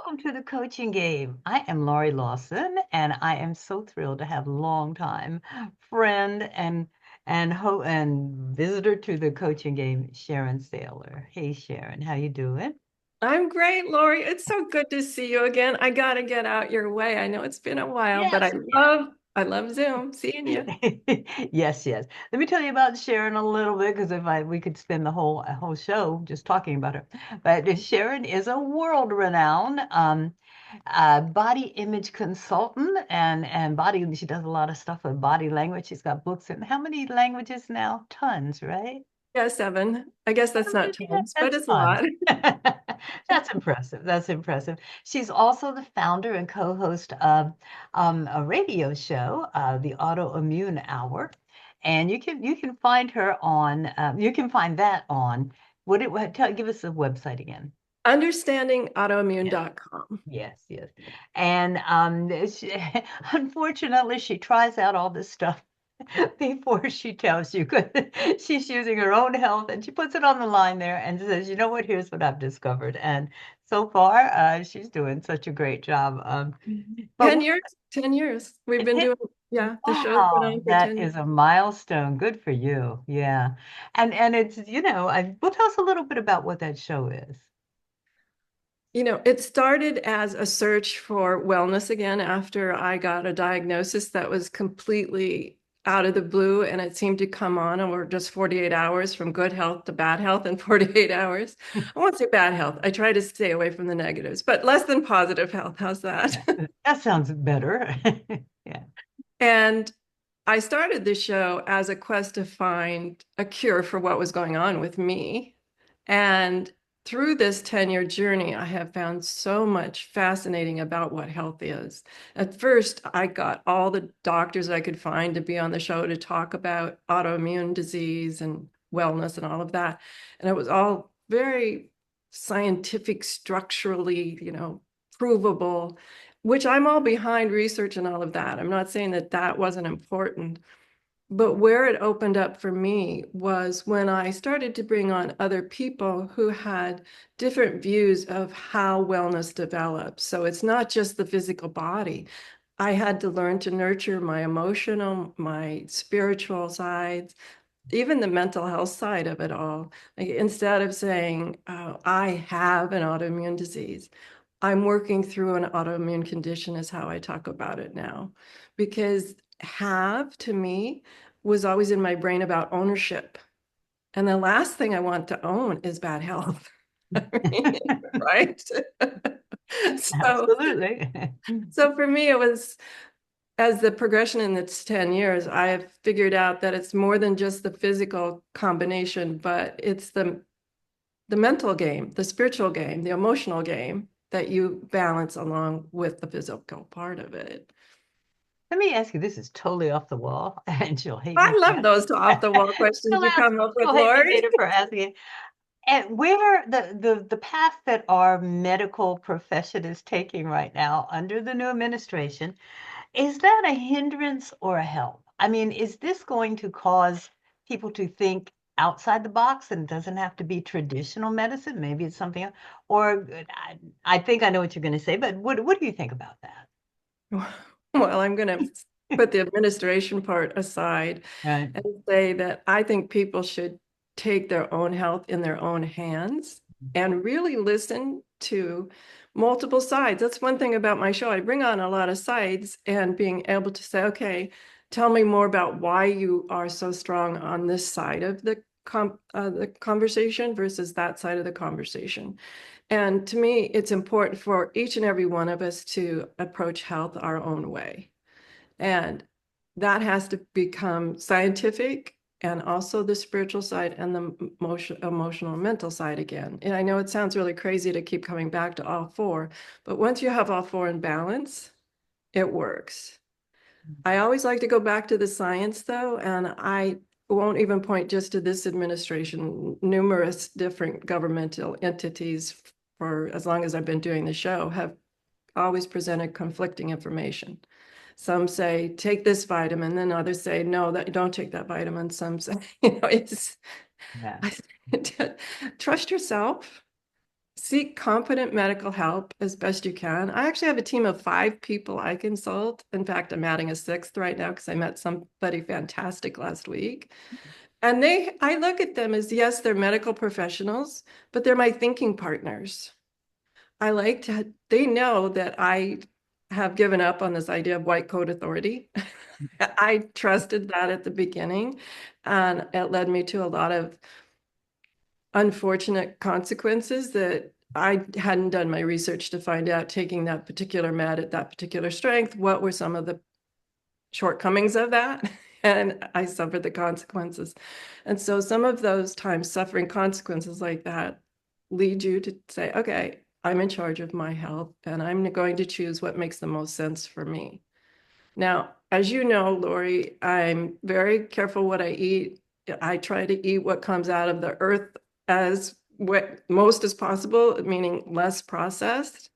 Welcome to the coaching game. I am Laurie Lawson, and I am so thrilled to have longtime friend and visitor to the coaching game, Sharon Sayler. Hey, Sharon, how you doing? I'm great, Lori. It's so good to see you again. I gotta get out your way. I know it's been a while, but Yes, I love Zoom. Seeing you. yes, yes. Let me tell you about Sharon a little bit, because if I we could spend the whole show just talking about her. But Sharon is a world-renowned body image consultant and body. She does a lot of stuff with body language. She's got books in how many languages now? Tons, right? Yeah, 7. I guess that's not Yeah, tons, but that's it's a fun. lot. That's impressive. That's impressive. She's also the founder and co-host of a radio show, the Autoimmune Hour, and you can find her on you can find that on give us the website again. Yes, Understandingautoimmune.com. yes. And unfortunately, she tries out all this stuff before she tells you, because she's using her own health and she puts it on the line there and says, you know what, here's what I've discovered. And so far, she's doing such a great job. But 10 years, 10 years. We've been doing, yeah, the show's been wow, on for that 10 years. is a milestone. Good for you. Yeah. And it's, well, tell us a little bit about what that show is. It started as a search for wellness again after I got a diagnosis that was completely out of the blue, and it seemed to come on over just 48 hours from good health to bad health in 48 hours. I won't say bad health. I try to stay away from the negatives, but less than positive health. How's that? That sounds better. Yeah. And I started the show as a quest to find a cure for what was going on with me. And through this 10-year journey, I have found so much fascinating about what health is. At first, I got all the doctors I could find to be on the show to talk about autoimmune disease and wellness and all of that. And it was all very scientific, structurally, provable, which I'm all behind research and all of that. I'm not saying that that wasn't important. But where it opened up for me was when I started to bring on other people who had different views of how wellness develops. So it's not just the physical body. I had to learn to nurture my emotional, my spiritual sides, even the mental health side of it all. Like instead of saying, oh, I have an autoimmune disease, I'm working through an autoimmune condition is how I talk about it now. Because have to me was always in my brain about ownership. And the last thing I want to own is bad health. I mean, right? So, Absolutely. so for me, it was as the progression in its 10 years, I have figured out that it's more than just the physical combination, but it's the mental game, the spiritual game, the emotional game that you balance along with the physical part of it. Let me ask you, this is totally off the wall, and she'll hate me I for love those asking. off the wall questions She'll you ask, come up with, she'll hate me Lori. later for asking. And where the path that our medical profession is taking right now under the new administration, is that a hindrance or a help? I mean, is this going to cause people to think outside the box and it doesn't have to be traditional medicine? Maybe it's something else. Or I think I know what you're going to say, but what do you think about that? Well, I'm going to put the administration part aside Right. and say that I think people should take their own health in their own hands and really listen to multiple sides. That's one thing about my show. I bring on a lot of sides and being able to say, okay, tell me more about why you are so strong on this side of the conversation versus that side of the conversation. And to me, it's important for each and every one of us to approach health our own way. And that has to become scientific and also the spiritual side and the emotional and mental side again. And I know it sounds really crazy to keep coming back to all four, but once you have all four in balance, it works. I always like to go back to the science though, and I won't even point just to this administration. Numerous different governmental entities for as long as I've been doing the show have always presented conflicting information. Some say take this vitamin, then others say no, that don't take that vitamin. Some say, it's Yeah. I, trust yourself seek competent medical help as best you can. I actually have a team of 5 people I consult. In fact, I'm adding a sixth right now because I met somebody fantastic last week. And I look at them as, yes, they're medical professionals, but they're my thinking partners. They know that I have given up on this idea of white coat authority. I trusted that at the beginning, and it led me to a lot of unfortunate consequences that I hadn't done my research to find out, taking that particular med at that particular strength, what were some of the shortcomings of that? And I suffered the consequences. And so some of those times suffering consequences like that lead you to say, okay, I'm in charge of my health and I'm going to choose what makes the most sense for me. Now, as you know, Laurie, I'm very careful what I eat. I try to eat what comes out of the earth as what most as possible, meaning less processed.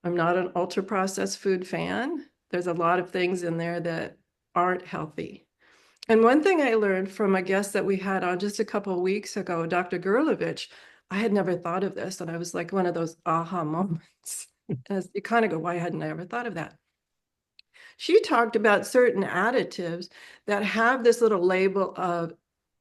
I'm not an ultra processed food fan. There's a lot of things in there that aren't healthy. And one thing I learned from a guest that we had on just a couple of weeks ago, Dr. Gurlevich, I had never thought of this. And I was like one of those aha moments. As you kind of go, why hadn't I ever thought of that? She talked about certain additives that have this little label of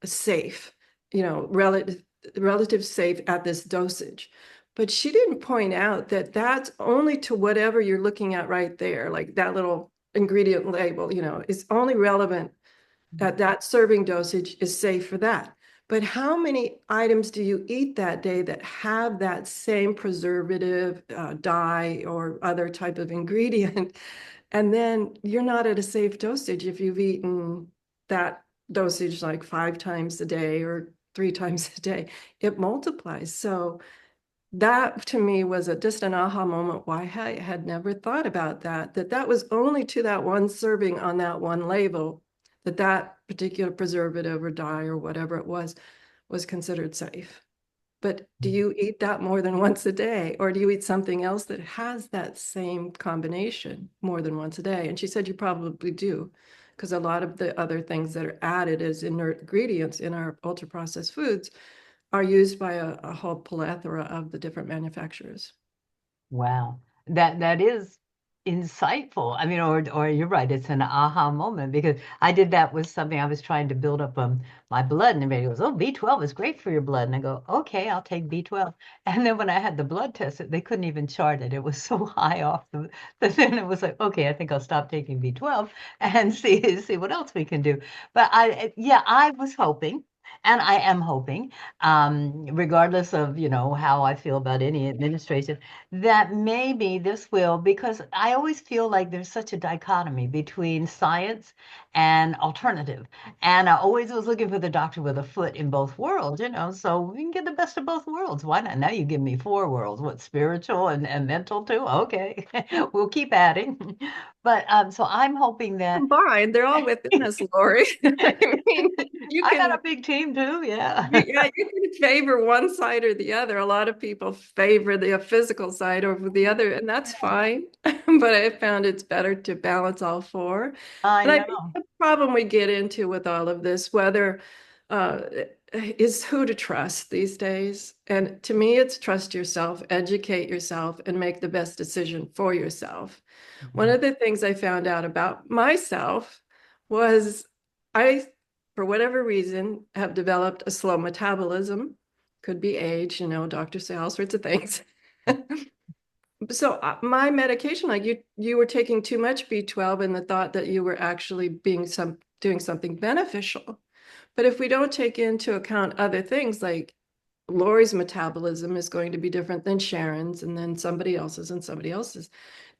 safe, relative safe at this dosage. But she didn't point out that that's only to whatever you're looking at right there, like that little ingredient label, is only relevant at that serving dosage is safe for that. But how many items do you eat that day that have that same preservative, dye, or other type of ingredient? And then you're not at a safe dosage if you've eaten that dosage like 5 times a day or 3 times a day. It multiplies. So that to me was just an aha moment why I had never thought about that was only to that one serving on that one label, that particular preservative or dye or whatever it was considered safe. But do you eat that more than once a day? Or do you eat something else that has that same combination more than once a day? And she said you probably do, because a lot of the other things that are added as inert ingredients in our ultra processed foods are used by a whole plethora of the different manufacturers. Wow. That is insightful. I mean, or you're right, it's an aha moment because I did that with something I was trying to build up my blood, and everybody goes, "Oh, B12 is great for your blood." And I go, "Okay, I'll take B12." And then when I had the blood tested, they couldn't even chart it. It was so high off the thing. It was like, "Okay, I think I'll stop taking B12 and see what else we can do." But yeah, I was hoping. And I am hoping, regardless of, how I feel about any administration, that maybe this will, because I always feel like there's such a dichotomy between science and alternative. And I always was looking for the doctor with a foot in both worlds, so we can get the best of both worlds. Why not? Now you give me four worlds, what, spiritual and mental too? Okay, we'll keep adding. But so I'm hoping that Combined, they're all within us, Lori. I mean, you I got can a big team too. Yeah. yeah, you can favor one side or the other. A lot of people favor the physical side over the other, and that's fine. But I found it's better to balance all four. I And I think know. the problem we get into with all of this, whether uh, is who to trust these days. And to me, it's trust yourself, educate yourself, and make the best decision for yourself. One Mhm. of the things I found out about myself was I, for whatever reason, have developed a slow metabolism. Could be age, doctors say all sorts of things. So my medication, like you were taking too much B12 in the thought that you were actually doing something beneficial. But if we don't take into account other things like Lori's metabolism is going to be different than Sharon's and then somebody else's and somebody else's.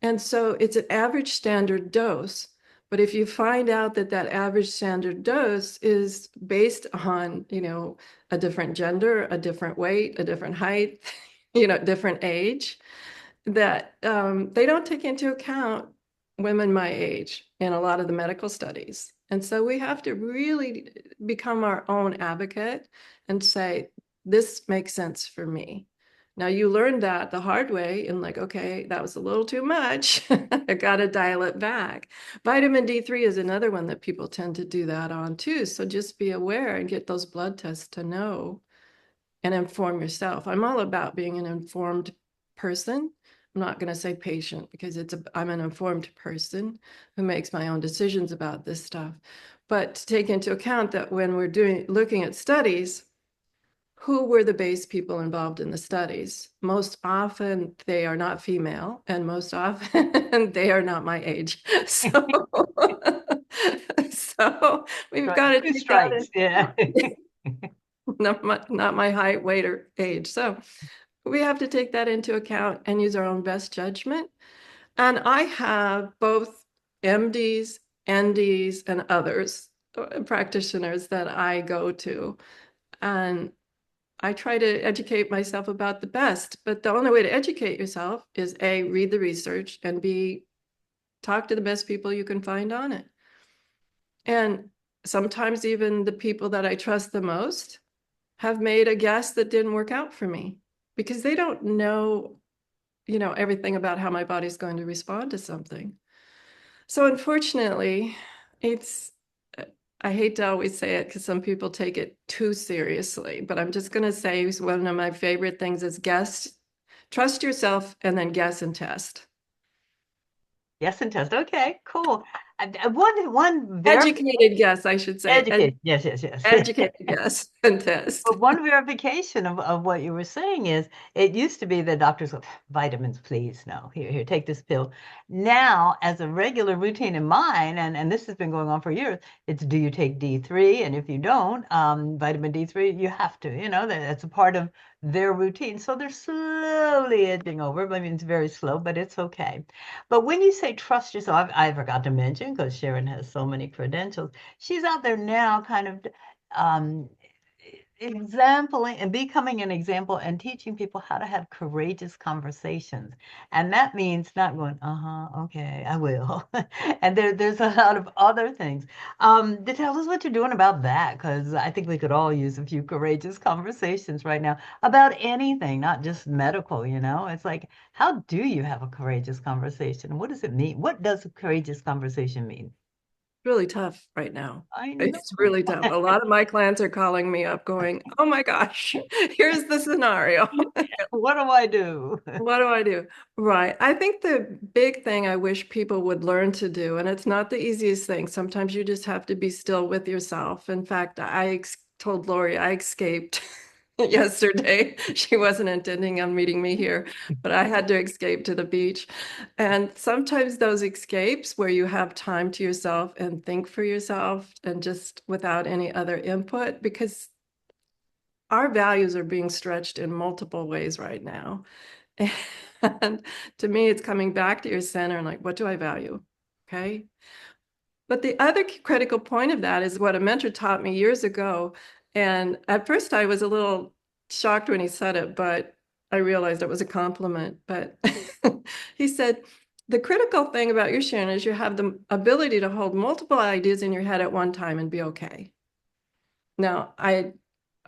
And so it's an average standard dose. But if you find out that that average standard dose is based on, a different gender, a different weight, a different height, different age, that they don't take into account women my age in a lot of the medical studies. And so we have to really become our own advocate and say, this makes sense for me. Now you learned that the hard way and like, okay, that was a little too much. I got to dial it back. Vitamin D3 is another one that people tend to do that on too. So just be aware and get those blood tests to know and inform yourself. I'm all about being an informed person. I'm not going to say patient because I'm an informed person who makes my own decisions about this stuff. But to take into account that when we're looking at studies, who were the base people involved in the studies? Most often they are not female, and most often they are not my age. So, so we've Right. got to Two take that strikes. Yeah. not my height, weight, or age. So we have to take that into account and use our own best judgment. And I have both MDs, NDs, and others practitioners that I go to. And I try to educate myself about the best. But the only way to educate yourself is A, read the research, and B, talk to the best people you can find on it. And sometimes even the people that I trust the most have made a guess that didn't work out for me because they don't know, everything about how my body's going to respond to something. So unfortunately, it's I hate to always say it because some people take it too seriously, but I'm just going to say one of my favorite things is guess, trust yourself, and then guess and test. Yes, and test. Okay, cool. One Educated guess, I should say. educate. Yes, yes, yes. Educated guess and test. But one verification of what you were saying is it used to be that doctors go, vitamins, please. No, here, take this pill. Now, as a regular routine in mine, and this has been going on for years, it's do you take D3? And if you don't, vitamin D3, you have to, that's a part of their routine. So they're slowly edging over. I mean, it's very slow, but it's okay. But when you say trust yourself, I forgot to mention, because Sharon has so many credentials, she's out there now kind of um, exampling and becoming an example and teaching people how to have courageous conversations. And that means not going, okay, I will. And there's a lot of other things. To tell us what you're doing about that, because I think we could all use a few courageous conversations right now about anything, not just medical. It's like, how do you have a courageous conversation? What does it mean? What does a courageous conversation mean? Really tough right now. I know. It's really tough. A lot of my clients are calling me up going, oh my gosh, here's the scenario. What do I do? What do I do? Right. I think the big thing I wish people would learn to do, and it's not the easiest thing. Sometimes you just have to be still with yourself. In fact, told Laurie I escaped yesterday. She wasn't intending on meeting me here, but I had to escape to the beach. And sometimes those escapes where you have time to yourself and think for yourself and just without any other input, because our values are being stretched in multiple ways right now. And to me, it's coming back to your center and like, what do I value? Okay. But the other critical point of that is what a mentor taught me years ago. And at first, I was a little shocked when he said it, but I realized it was a compliment. But he said, the critical thing about your Sharon is you have the ability to hold multiple ideas in your head at one time and be okay. Now, I've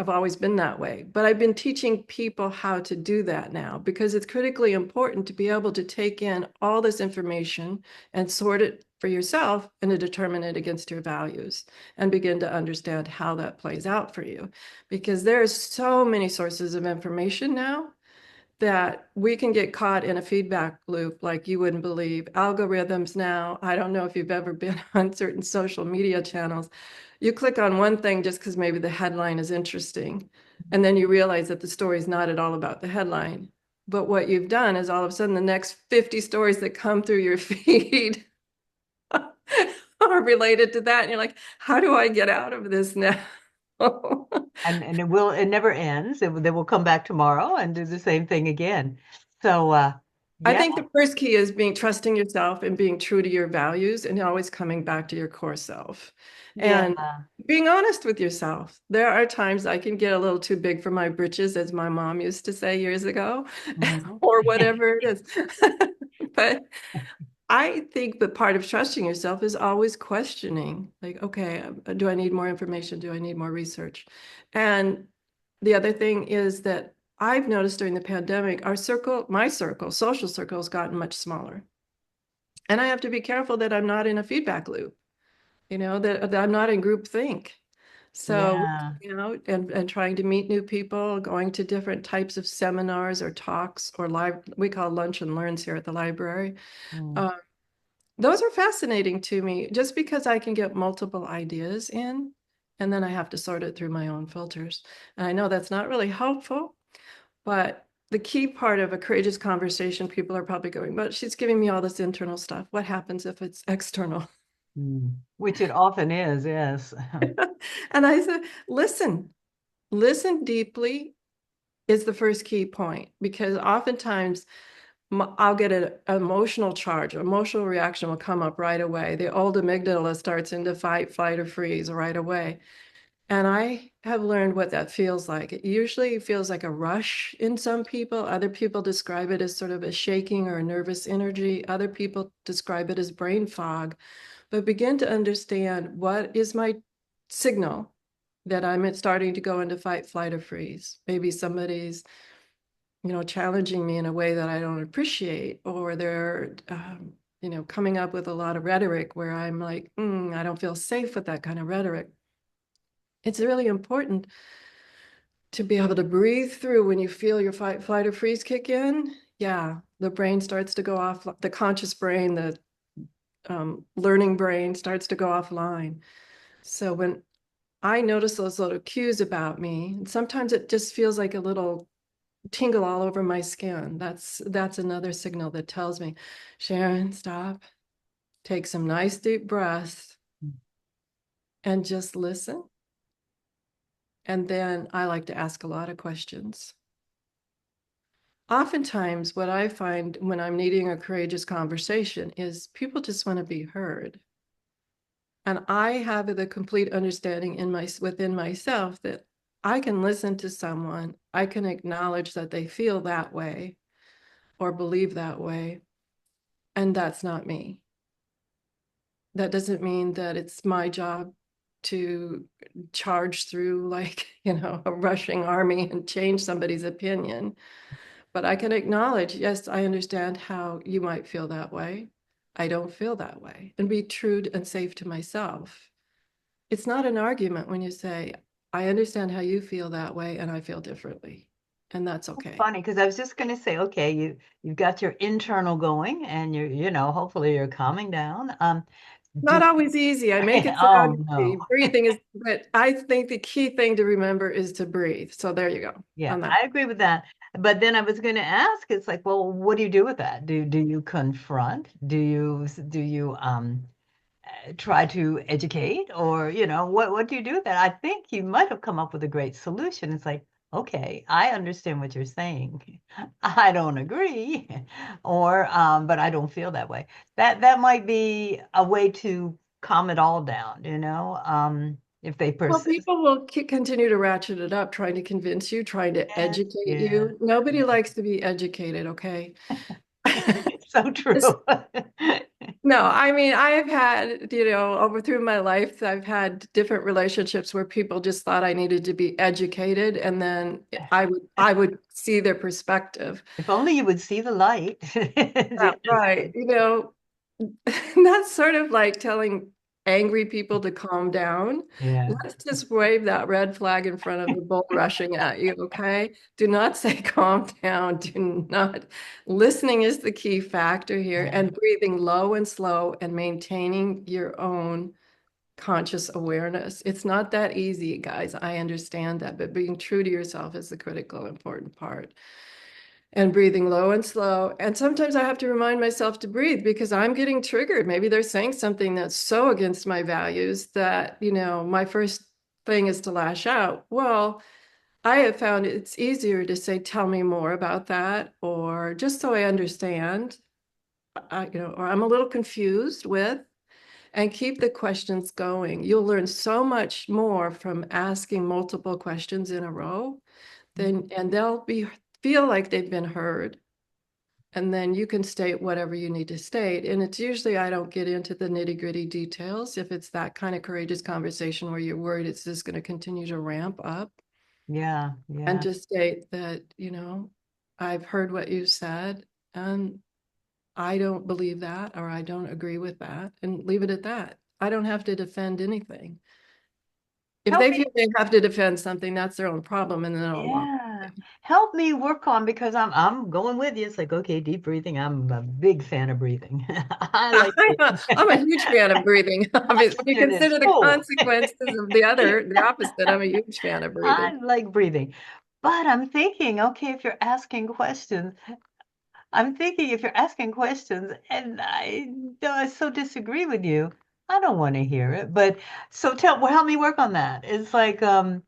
always been that way, but I've been teaching people how to do that now because it's critically important to be able to take in all this information and sort it for yourself and to determine it against your values and begin to understand how that plays out for you. Because there's so many sources of information now that we can get caught in a feedback loop like you wouldn't believe. Algorithms now, I don't know if you've ever been on certain social media channels. You click on one thing just because maybe the headline is interesting. And then you realize that the story is not at all about the headline. But what you've done is all of a sudden the next 50 stories that come through your feed are related to that. And you're like, how do I get out of this now? And it never ends. They will come back tomorrow and do the same thing again. So I yeah, think the first key is being trusting yourself and being true to your values and always coming back to your core self yeah. and being honest with yourself. There are times I can get a little too big for my britches, as my mom used to say years ago, Mhm. or whatever it is. But I think the part of trusting yourself is always questioning, like, okay, do I need more information? Do I need more research? And the other thing is that I've noticed during the pandemic, my circle, social circle has gotten much smaller. And I have to be careful that I'm not in a feedback loop, that I'm not in group think. So Yeah. reaching out and trying to meet new people, going to different types of seminars or talks or live, we call lunch and learns here at the library. Mm. Uh, those are fascinating to me just because I can get multiple ideas in and then I have to sort it through my own filters. And I know that's not really helpful, but the key part of a courageous conversation, people are probably going, but she's giving me all this internal stuff. What happens if it's external? Mm. Which it often is, yes. And I said, listen deeply is the first key point because oftentimes I'll get an emotional charge, emotional reaction will come up right away. The old amygdala starts into fight, flight, or freeze right away. And I have learned what that feels like. It usually feels like a rush in some people. Other people describe it as sort of a shaking or a nervous energy. Other people describe it as brain fog. But begin to understand what is my signal that I'm starting to go into fight, flight, or freeze. Maybe somebody's challenging me in a way that I don't appreciate, or they're, coming up with a lot of rhetoric where I'm like, I don't feel safe with that kind of rhetoric. It's really important to be able to breathe through when you feel your fight, flight, or freeze kick in. Yeah, the brain starts to go off, the conscious brain, the learning brain starts to go offline. So when I notice those little cues about me, and sometimes it just feels like a little tingle all over my skin. That's another signal that tells me, Sharon, stop, take some nice deep breaths and just listen. And then I like to ask a lot of questions. Oftentimes, what I find when I'm needing a courageous conversation is people just want to be heard. And I have the complete understanding within myself that I can listen to someone, I can acknowledge that they feel that way or believe that way, and that's not me. That doesn't mean that it's my job to charge through like, a rushing army and change somebody's opinion. But I can acknowledge, yes, I understand how you might feel that way. I don't feel that way, and be true and safe to myself. It's not an argument when you say, I understand how you feel that way and I feel differently. And that's okay. Funny, because I was just going to say, okay, you've got your internal going, and hopefully you're calming down. Not Do always easy. I make it oh sound no. easy. Breathing is, but I think the key thing to remember is to breathe. So there you go Yeah, on that. I agree with that. But then I was going to ask, it's like, well, what do you do with that? Do you confront? Do you try to educate, or what do you do with that? I think you might have come up with a great solution. It's like, okay, I understand what you're saying. I don't agree, or but I don't feel that way. That might be a way to calm it all down, if they Well, persist. people will continue to ratchet it up, trying to convince you, trying to Yes, educate yeah. you. Nobody likes to be educated, okay? So true. No, I mean, I've had, over through my life, I've had different relationships where people just thought I needed to be educated, and then I would see their perspective. If only you would see the light. Yeah, Yes. right. That's sort of like telling angry people to calm down. Yeah. Let's just wave that red flag in front of the bull rushing at you, okay? Do not say calm down. Do not. Listening is the key factor here, Yeah. and breathing low and slow and maintaining your own conscious awareness. It's not that easy, guys. I understand that, but being true to yourself is the critical important part, and breathing low and slow. And sometimes I have to remind myself to breathe because I'm getting triggered. Maybe they're saying something that's so against my values that, my first thing is to lash out. Well, I have found it's easier to say, tell me more about that, or just so I understand, or I'm a little confused with, and keep the questions going. You'll learn so much more from asking multiple questions in a row, and they'll feel like they've been heard, and then you can state whatever you need to state. And it's usually, I don't get into the nitty gritty details. If it's that kind of courageous conversation where you're worried it's just going to continue to ramp up, Yeah. and Yeah. just state that, I've heard what you said and I don't believe that, or I don't agree with that, and leave it at that. I don't have to defend anything. If Help they me. feel they have to defend something, that's their own problem, and then I'll walk Yeah. away. Help me work on because I'm going with you. It's like, okay, deep breathing. I'm a big fan of breathing. I like breathing. I'm a huge fan of breathing. Obviously, when you Oxygen is consider the cool. consequences of the opposite, I'm a huge fan of I breathing. like breathing. But I'm thinking, okay, if you're asking questions, I'm thinking if you're asking questions and I so disagree with you, I don't want to hear it. But so well, help me work on that. It's like, Well,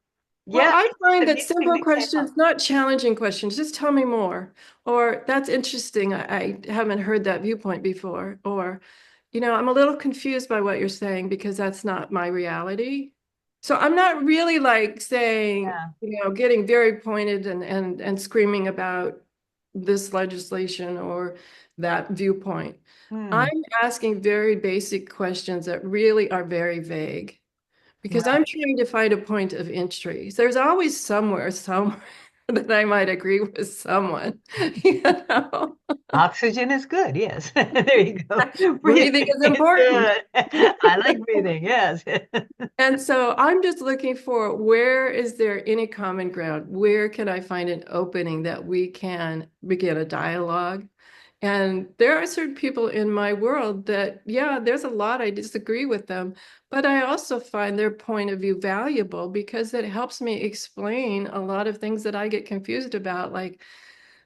yeah, I find that these simple techniques came questions, up. not challenging questions, just tell me more. Or that's interesting. I haven't heard that viewpoint before. Or, I'm a little confused by what you're saying because that's not my reality. So I'm not really like saying, Yeah. getting very pointed and screaming about this legislation or that viewpoint. Hmm. I'm asking very basic questions that really are very vague because I'm Right. trying to find a point of entry. So there's always somewhere that I might agree with someone, you know. Oxygen is good. Yes. There you go. Breathing Breathing is is important. good. I like breathing. Yes. And so I'm just looking for where is there any common ground? Where can I find an opening that we can begin a dialogue? And there are certain people in my world that, yeah, there's a lot I disagree with them, but I also find their point of view valuable because it helps me explain a lot of things that I get confused about. Like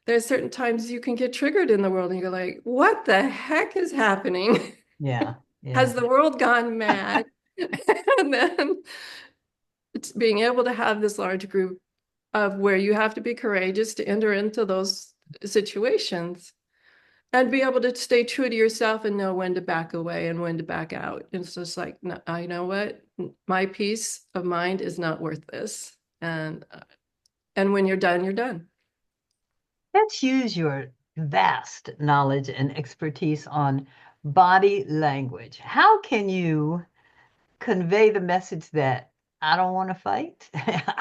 there's certain times you can get triggered in the world and you're like, what the heck is happening? Yeah. Has Yeah. the world gone mad? And then it's being able to have this large group of where you have to be courageous to enter into those situations and be able to stay true to yourself and know when to back away and when to back out. It's just like, no, I know what, my peace of mind is not worth this. And when you're done, you're done. Let's use your vast knowledge and expertise on body language. How can you convey the message that I don't want to fight?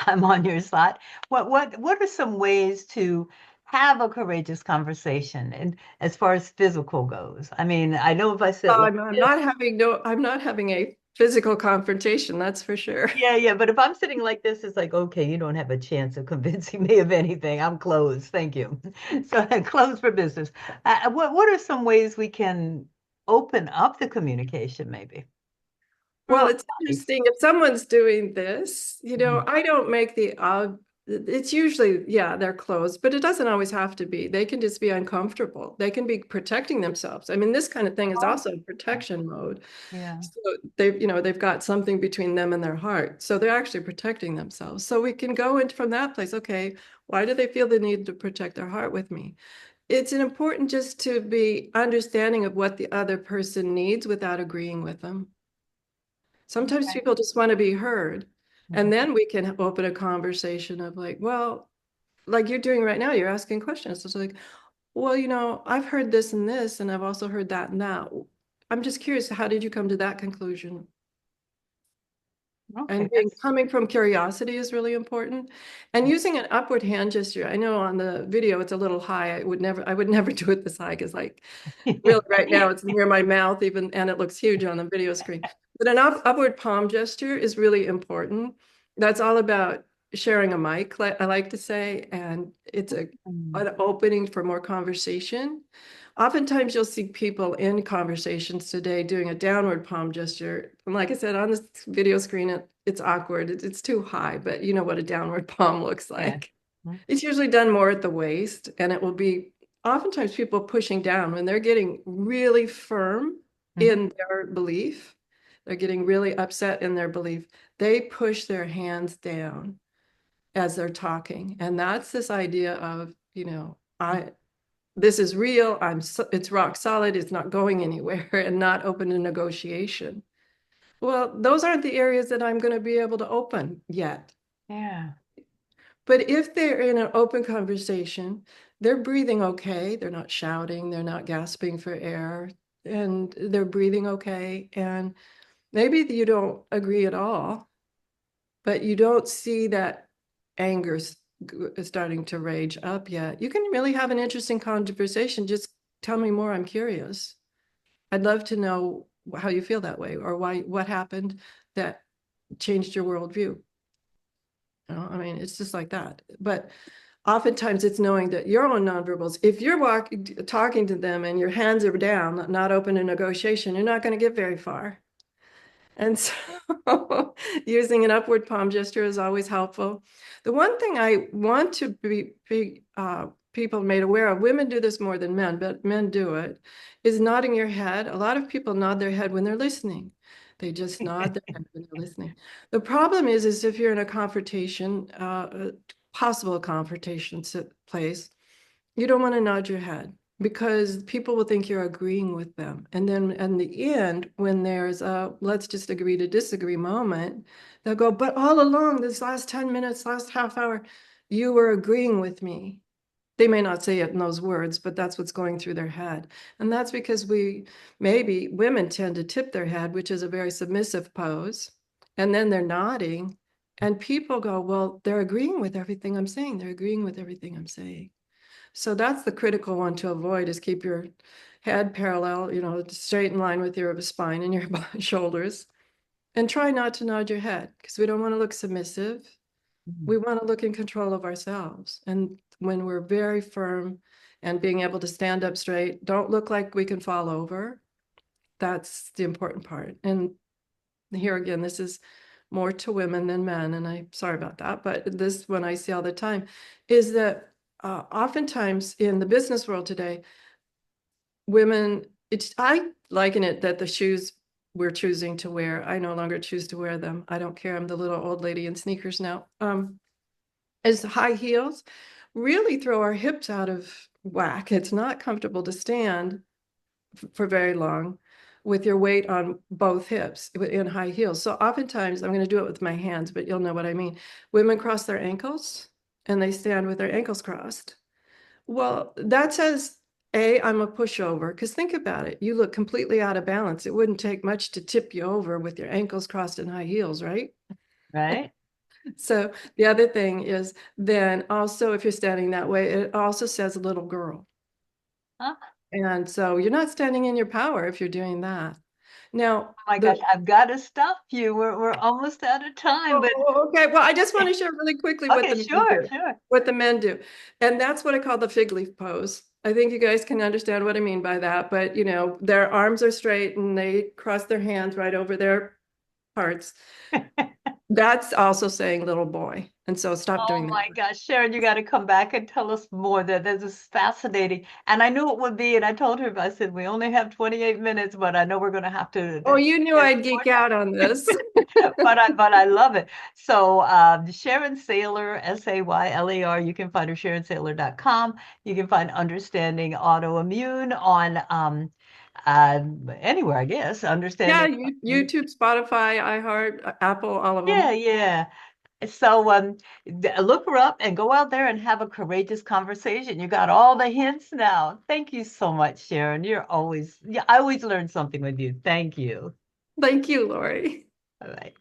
I'm on your side. What are some ways to have a courageous conversation and as far as physical goes? I mean, I know if I said Oh, like I'm this, not having no, I'm not having a physical confrontation, that's for sure. yeah, yeah, but if I'm sitting like this, it's like, okay, you don't have a chance of convincing me of anything. I'm closed. Thank you. So closed for business. What are some ways we can open up the communication maybe through Well, our it's bodies? interesting if someone's doing this, Mhm. I don't make it's usually, yeah, they're closed, but it doesn't always have to be. They can just be uncomfortable. They can be protecting themselves. I mean, this kind of thing is Oh, also protection mode. yeah. So they've got something between them and their heart. So they're actually protecting themselves. So we can go in from that place. Okay, why do they feel the need to protect their heart with me? It's an important just to be understanding of what the other person needs without agreeing with them. Sometimes Okay. people just want to be heard. Mhm. And then we can open a conversation of like, well, like you're doing right now, you're asking questions. It's like, well, I've heard this and this, and I've also heard that and that. I'm just curious, how did you come to that conclusion? Okay, And being coming from curiosity is really important. And using an upward hand gesture. I know on the video it's a little high. I would never do it this high because like really right now it's near my mouth even and it looks huge on the video screen. But an upward palm gesture is really important. That's all about sharing a mic, I like to say, and it's Mm. an opening for more conversation. Oftentimes you'll see people in conversations today doing a downward palm gesture. And like I said, on this video screen, it's awkward. It's too high, but you know what a downward palm looks Yeah. like. It's usually done more at the waist, and it will be oftentimes people pushing down when they're getting really firm Mhm. in their belief. They're getting really upset in their belief. They push their hands down as they're talking. And that's this idea of, this is real. It's rock solid. It's not going anywhere and not open to negotiation. Well, those aren't the areas that I'm going to be able to open yet. Yeah. But if they're in an open conversation, they're breathing okay. They're not shouting. They're not gasping for air. And they're breathing okay. And maybe you don't agree at all, but you don't see that anger starting to rage up yet. You can really have an interesting conversation. Just tell me more. I'm curious. I'd love to know how you feel that way or what happened that changed your worldview. I mean, it's just like that. But oftentimes it's knowing that your own nonverbals, if you're talking to them and your hands are down, not open to negotiation, you're not going to get very far. And so using an upward palm gesture is always helpful. The one thing I want to be people made aware of, women do this more than men, but men do it, is nodding your head. A lot of people nod their head when they're listening. They just nod their head when they're listening. The problem is if you're in a confrontation, possible confrontation place, you don't want to nod your head because people will think you're agreeing with them. And then in the end, when there's a let's just agree to disagree moment, they'll go, but all along, this last 10 minutes, last half hour, you were agreeing with me. They may not say it in those words, but that's what's going through their head. And that's because maybe women tend to tip their head, which is a very submissive pose. And then they're nodding. And people go, well, they're agreeing with everything I'm saying. They're agreeing with everything I'm saying. So that's the critical one to avoid is keep your head parallel, straight in line with your spine and your shoulders. And try not to nod your head because we don't want to look submissive. We want to look in control of ourselves. And when we're very firm and being able to stand up straight, don't look like we can fall over. That's the important part. And here again, this is more to women than men. And I'm sorry about that. But this one I see all the time is that oftentimes in the business world today, women, I liken it that the shoes we're choosing to wear, I no longer choose to wear them. I don't care. I'm the little old lady in sneakers now. As high heels really throw our hips out of whack. It's not comfortable to stand for very long with your weight on both hips in high heels. So oftentimes, I'm going to do it with my hands, but you'll know what I mean. Women cross their ankles and they stand with their ankles crossed. Well, that says, I'm a pushover, because think about it. You look completely out of balance. It wouldn't take much to tip you over with your ankles crossed in high heels, right? Right? So the other thing is then also if you're standing that way, it also says little girl. Huh? And so you're not standing in your power if you're doing that. Now, Oh my gosh, I've got to stop you. We're almost out of time, but okay, well, I just want to share really quickly what okay, the men sure, do. sure. What the men do. And that's what I call the fig leaf pose. I think you guys can understand what I mean by that, but their arms are straight and they cross their hands right over their hearts. That's also saying little boy. And so stop Oh doing that. my gosh, Sharon, you got to come back and tell us more. That this is fascinating. And I knew it would be, and I told her, I said, we only have 28 minutes, but I know we're going to have Oh, to you knew get I'd more geek out on this. time. But I love it. So Sharon Sayler, Sayler, you can find her SharonSayler.com. You can find Understanding Autoimmune on uh, anywhere, I guess. Yeah, Understanding. YouTube, Spotify, iHeart, Apple, all of Yeah, them. yeah. So look her up and go out there and have a courageous conversation. You got all the hints now. Thank you so much, Sharon. Yeah, I always learn something with you. Thank you. Thank you, Lori. All right.